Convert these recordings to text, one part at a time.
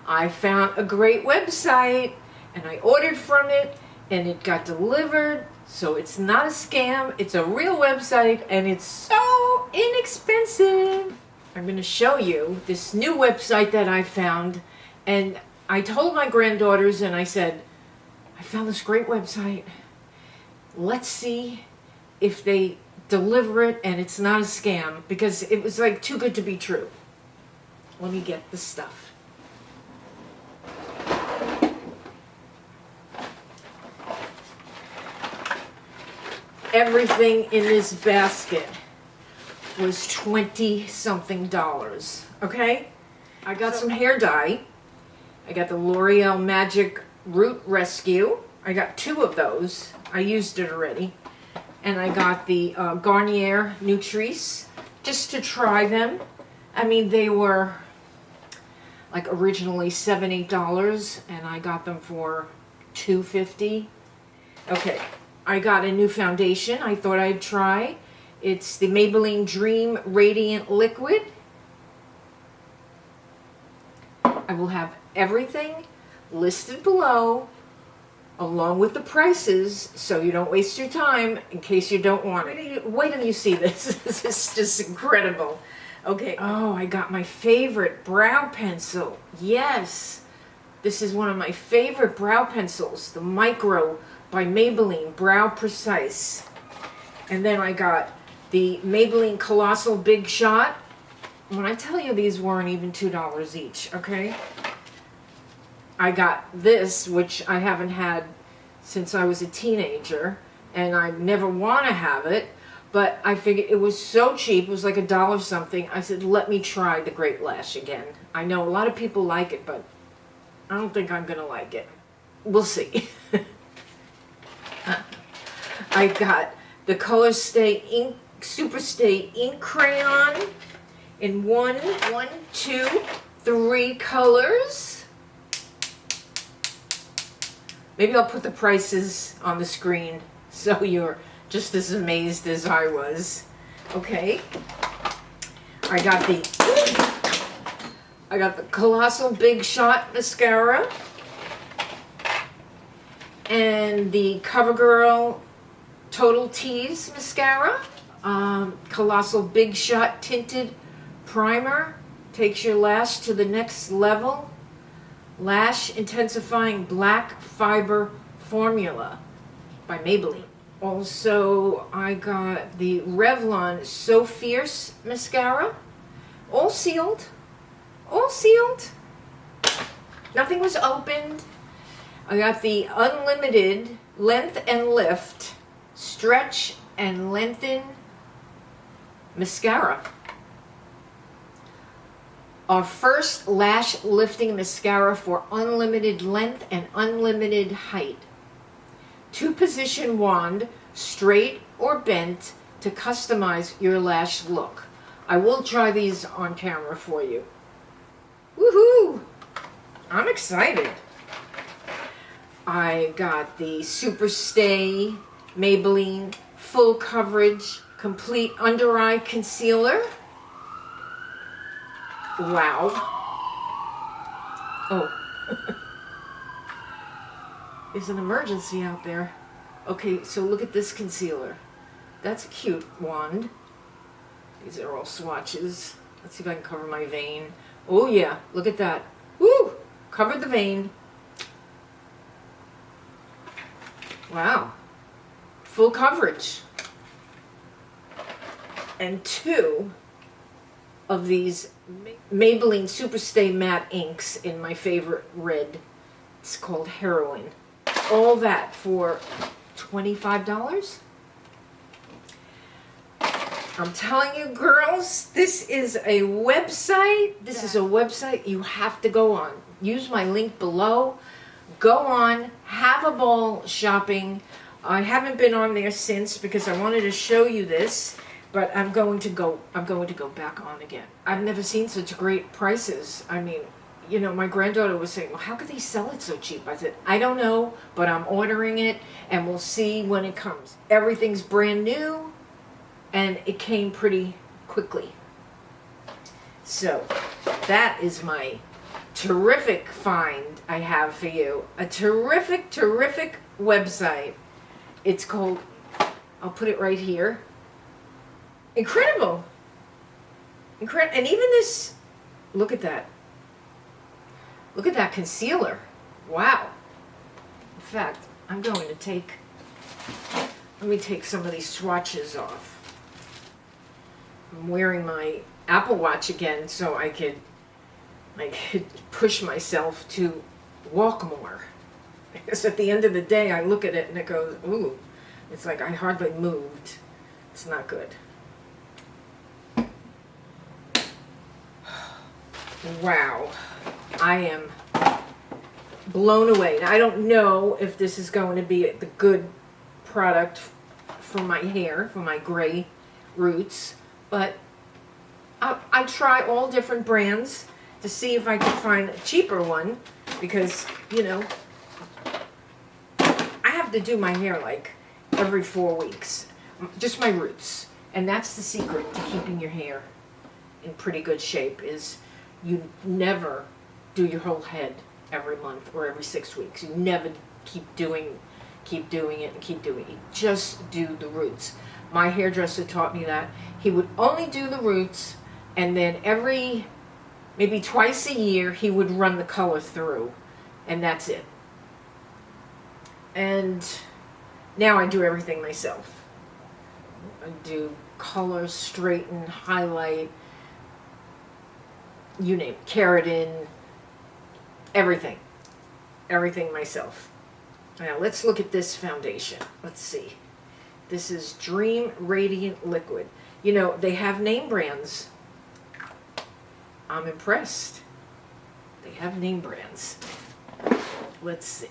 I found a great website and I ordered from it and it got delivered. So it's not a scam, it's a real website and it's so inexpensive. I'm going to show you this new website that I found, and I told my granddaughters and I said, I found this great website. Let's see if they deliver it and it's not a scam, because it was like too good to be true. Let me get the stuff. Everything in this basket was $20-something, okay? I got some hair dye. I got the L'Oreal Magic Root Rescue. I got 2 of those. I used it already. And I got the Garnier Nutrice just to try them. I mean, they were like originally $7, $8, and I got them for $2.50. Okay. I got a new foundation I thought I'd try. It's the Maybelline Dream Radiant Liquid. I will have everything listed below along with the prices so you don't waste your time in case you don't want it. Wait till you see this. This is just incredible. Okay. Oh, I got my favorite brow pencil. Yes. This is one of my favorite brow pencils, the Micro by Maybelline Brow Precise. And then I got the Maybelline Colossal Big Shot. When I tell you these weren't even $2 each, okay? I got this, which I haven't had since I was a teenager, and I never want to have it, but I figured it was so cheap, it was like $1 something. I said, let me try the Great Lash again. I know a lot of people like it, but I don't think I'm gonna like it. We'll see. I got the Color Stay Ink, Super Stay Ink Crayon in 1, 2, 3 colors. Maybe I'll put the prices on the screen so you're just as amazed as I was. Okay. I got the Colossal Big Shot Mascara and the CoverGirl Total Tease Mascara. Colossal Big Shot Tinted Primer. Takes your lash to the next level. Lash Intensifying Black Fiber Formula by Maybelline. Also, I got the Revlon So Fierce Mascara. All sealed. All sealed. Nothing was opened. I got the Unlimited Length and Lift Stretch and Lengthen Mascara. Our first lash lifting mascara for unlimited length and unlimited height. 2-position wand, straight or bent, to customize your lash look. I will try these on camera for you. Woohoo! I'm excited. I got the Super Stay Maybelline Full Coverage Complete Under Eye Concealer. Wow. Oh. There's an emergency out there. Okay, so look at this concealer. That's a cute wand. These are all swatches. Let's see if I can cover my vein. Oh yeah, look at that. Woo! Covered the vein. Wow. Full coverage. And 2 of these Maybelline Super Stay Matte Inks in my favorite red. It's called Heroin. All that for $25. I'm telling you, girls, this is a website. This is a website you have to go on. Use my link below. Go on, have a ball shopping. I haven't been on there since because I wanted to show you this, but I'm going to go back on again. I've never seen such great prices. I mean, you know, my granddaughter was saying, well, how could they sell it so cheap? I said, I don't know, but I'm ordering it and we'll see when it comes. Everything's brand new and it came pretty quickly. So that is my terrific find I have for you. A terrific, terrific website. It's called, I'll put it right here. Incredible. Incredible. And even this, look at that. Look at that concealer. Wow. In fact, I'm going to take, let me take some of these swatches off. I'm wearing my Apple Watch again so I could push myself to walk more. Because at the end of the day, I look at it and it goes, ooh, it's like I hardly moved. It's not good. Wow. I am blown away. Now, I don't know if this is going to be the good product for my hair, for my gray roots, but I try all different brands to see if I can find a cheaper one, because, you know, I have to do my hair like every 4 weeks, just my roots. And that's the secret to keeping your hair in pretty good shape, is you never do your whole head every month or every 6 weeks. You never keep doing it and keep doing it. You just do the roots. My hairdresser taught me that. He would only do the roots, and then maybe twice a year, he would run the color through, and that's it. And now I do everything myself. I do color, straighten, highlight, you name it, keratin, everything. Everything myself. Now let's look at this foundation. Let's see. This is Dream Radiant Liquid. You know, they have name brands. I'm impressed. They have name brands. Let's see.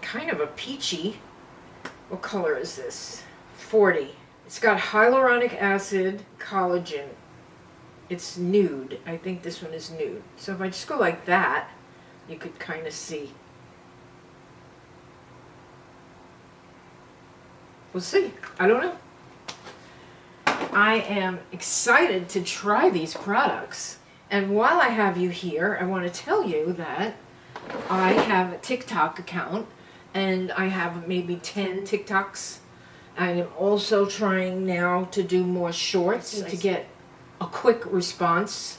Kind of a peachy. What color is this? 40. It's got hyaluronic acid, collagen. It's nude. I think this one is nude. So if I just go like that, you could kind of see. We'll see. I don't know. I am excited to try these products. And while I have you here, I want to tell you that I have a TikTok account, and I have maybe 10 TikToks. I am also trying now to do more shorts to get a quick response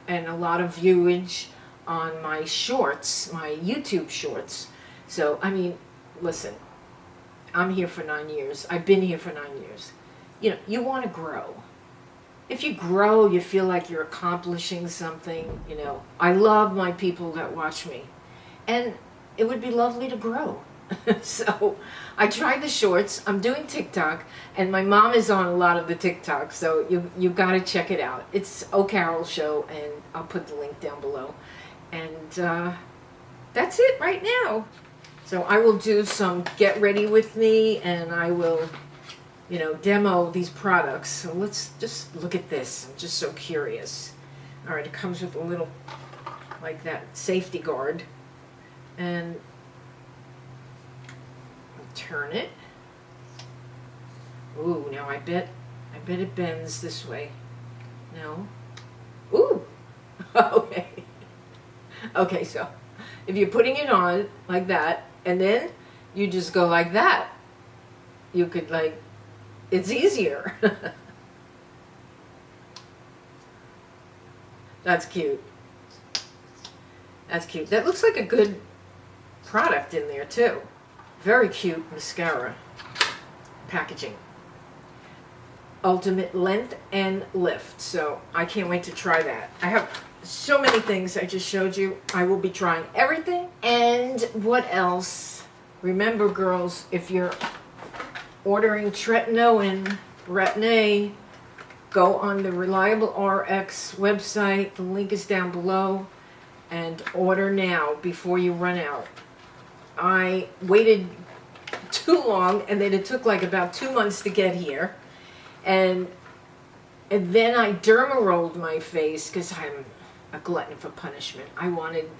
and a lot of viewage on my shorts, my YouTube shorts. So, I mean, listen, I'm here for 9 years. I've been here for 9 years. You know, you want to grow. If you grow, you feel like you're accomplishing something, you know. I love my people that watch me. And it would be lovely to grow. So I tried the shorts. I'm doing TikTok, and my mom is on a lot of the TikTok, so you got to check it out. It's ohcarolshow, and I'll put the link down below. And that's it right now. So I will do some get ready with me, and I will, you know, demo these products. So let's just look at this. I'm just so curious. All right, it comes with a little, like that, safety guard. And turn it. Ooh, now I bet it bends this way. No. Ooh. Okay. Okay, so if you're putting it on like that, and then you just go like that, you could, like, it's easier. That's cute. That's cute. That looks like a good product in there too. Very cute mascara packaging. Ultimate length and lift. So I can't wait to try that. I have so many things I just showed you. I will be trying everything. And what else? Remember, girls, if you're ordering tretinoin, Retin-A, go on the Reliable RX website. The link is down below. And order now before you run out. I waited too long, and then it took like about 2 months to get here. And then I derma rolled my face because I'm a glutton for punishment. I wanted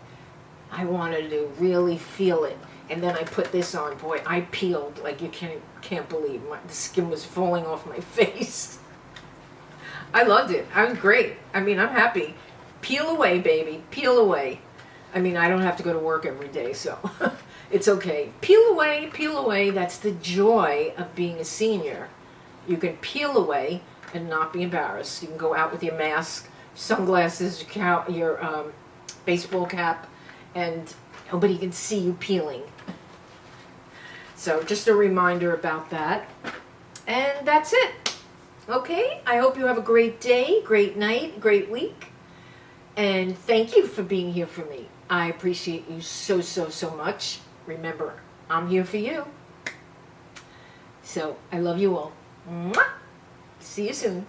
to really feel it. And then I put this on. Boy, I peeled like you can't believe. The skin was falling off my face. I loved it. I was great. I mean, I'm happy. Peel away, baby. Peel away. I mean, I don't have to go to work every day, so it's okay. Peel away, peel away. That's the joy of being a senior. You can peel away and not be embarrassed. You can go out with your mask, sunglasses, your baseball cap, and nobody can see you peeling. So just a reminder about that. And that's it. Okay, I hope you have a great day, great night, great week. And thank you for being here for me. I appreciate you so, so, so much. Remember, I'm here for you. So I love you all. Mwah! See you soon.